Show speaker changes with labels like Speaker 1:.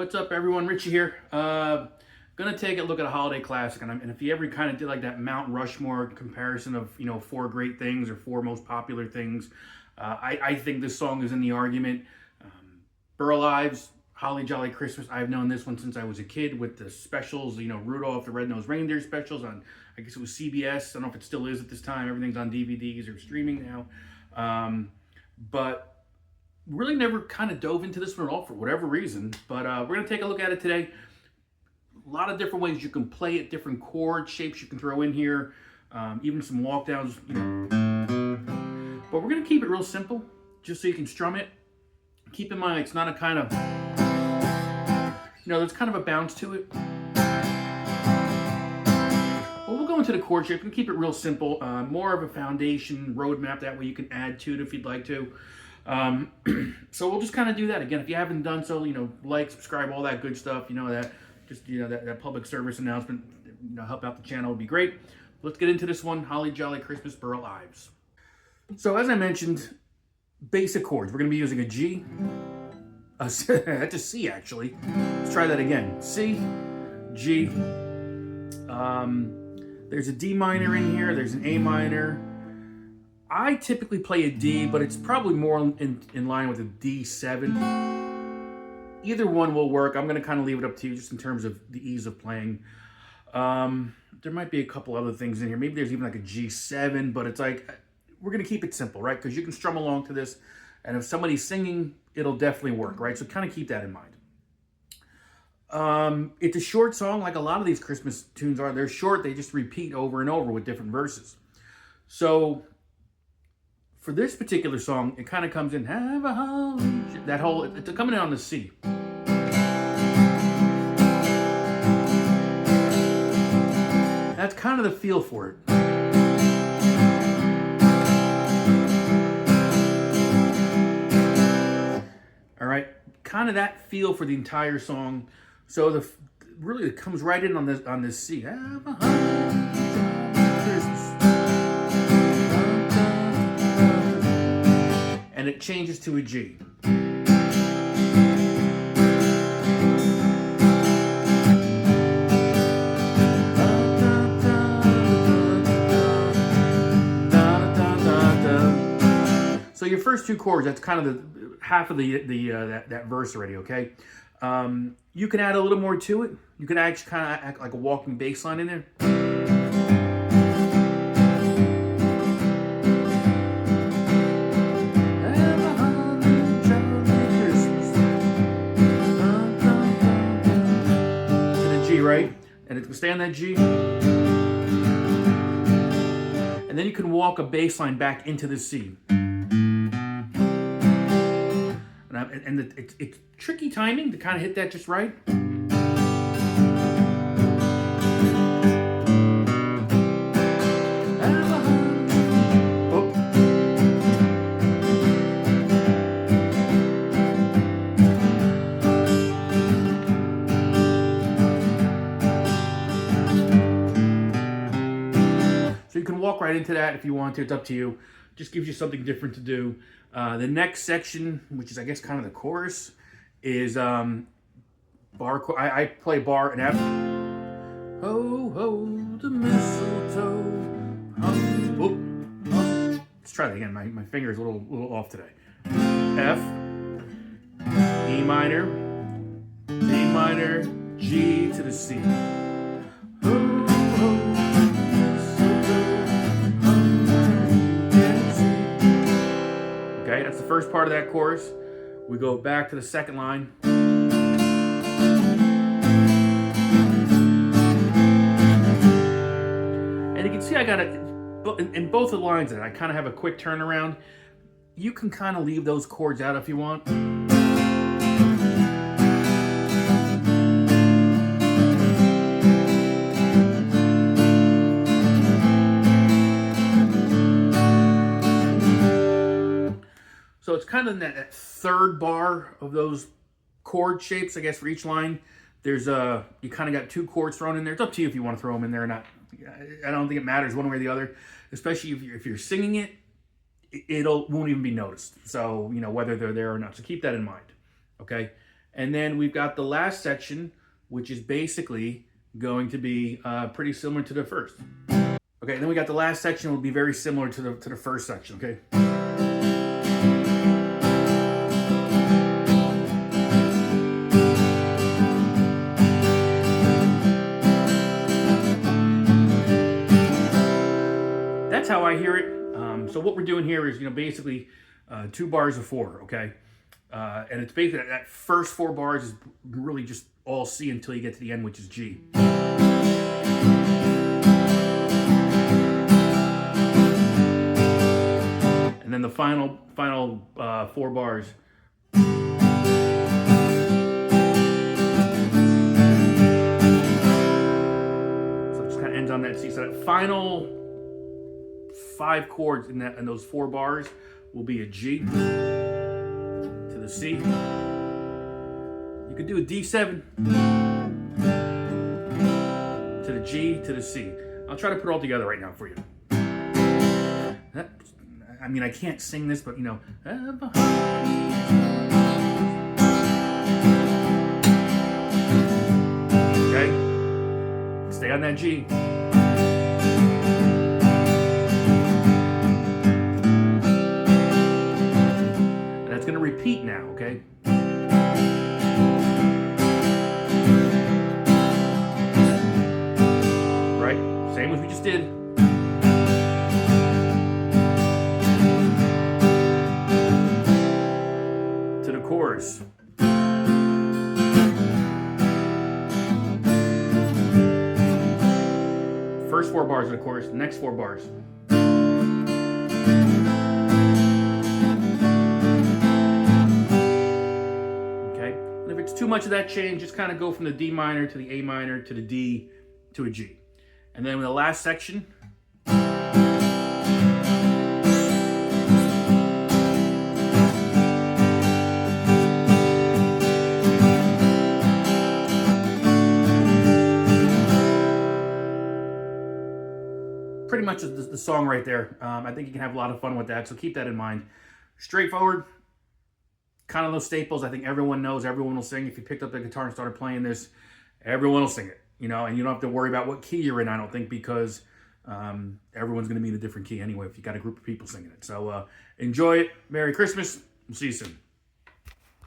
Speaker 1: What's up, everyone? Richie here. Gonna take a look at a holiday classic, and if you ever kind of did like that Mount Rushmore comparison of four great things or four most popular things, I think this song is in the argument. Burl Ives, Holly Jolly Christmas. I've known this one since I was a kid with the specials. Rudolph the Red-Nosed Reindeer specials on, I guess it was CBS. I don't know if it still is at this time. Everything's on DVDs or streaming now, but really never kind of dove into this one at all for whatever reason, but we're going to take a look at it today. A lot of different ways you can play it, different chord shapes you can throw in here, even some walk downs, But we're going to keep it real simple, just so you can strum it. Keep in mind, it's not a kind of, there's kind of a bounce to it. Well, we'll go into the chord shape and keep it real simple, more of a foundation roadmap. That way you can add to it if you'd like to. So we'll just kind of do that again. If you haven't done so, like, subscribe, all that good stuff. That public service announcement, help out the channel would be great. Let's get into this one. Holly Jolly Christmas, Burl Ives. So as I mentioned, basic chords. We're going to be using a G. That's a C, actually. Let's try that again. C, G. There's a D minor in here. There's an A minor. I typically play a D, but it's probably more in line with a D7. Either one will work. I'm going to kind of leave it up to you just in terms of the ease of playing. There might be a couple other things in here. Maybe there's even like a G7, but it's like, we're going to keep it simple, right? Because you can strum along to this, and if somebody's singing, it'll definitely work, right? So kind of keep that in mind. It's a short song, like a lot of these Christmas tunes are. They're short. They just repeat over and over with different verses. So for this particular song, it kind of comes in, have a holly, that whole, it's coming in on the C. That's kind of the feel for it. All right, kind of that feel for the entire song. So really it comes right in on this C. Have a holly, Christmas. And it changes to a G. So your first two chords, that's kind of the half of that verse already, okay? You can add a little more to it. You can actually kind of act like a walking bass line in there. Right? And it can stay on that G. And then you can walk a bass line back into the C. It's tricky timing to kind of hit that just right. Walk right into that if you want to. It's up to you. Just gives you something different to do. The next section, which is I guess kind of the chorus, is bar. I play bar and F. Ho ho the mistletoe. Let's try that again. My finger is a little off today. F, E minor, D minor, G to the C. Okay, that's the first part of that chorus. We go back to the second line. And you can see I got it in both of the lines that I kind of have a quick turnaround. You can kind of leave those chords out if you want. So it's kind of that third bar of those chord shapes, I guess, for each line. There's you kind of got two chords thrown in there. It's up to you if you want to throw them in there or not. I don't think it matters one way or the other, especially if you're singing it, won't even be noticed. So, whether they're there or not. So keep that in mind, okay? And then we've got the last section, which is basically going to be pretty similar to the first. Okay, then we got the last section will be very similar to the first section, okay? That's how I hear it. So what we're doing here is, basically 2 bars of 4, okay? And it's basically that first 4 bars is really just all C until you get to the end, which is G. And then the final 4 bars. So it just kind of ends on that C. So that final 5 chords in those 4 bars will be a G to the C. You could do a D7 to the G to the C. I'll try to put it all together right now for you. I mean, I can't sing this, but okay? Stay on that G. It's going to repeat now, okay? Right? Same as we just did. To the chorus. First 4 bars of the chorus, next 4 bars. Too much of that change, just kind of go from the D minor to the A minor to the D to a G. And then with the last section, pretty much the song right there. I think you can have a lot of fun with that, so keep that in mind. Straightforward. Kind of those staples I think everyone knows, everyone will sing. If you picked up the guitar and started playing this, everyone will sing it, and you don't have to worry about what key you're in, I don't think, because everyone's going to be in a different key anyway if you got a group of people singing it. So enjoy it. Merry Christmas. We'll see you soon.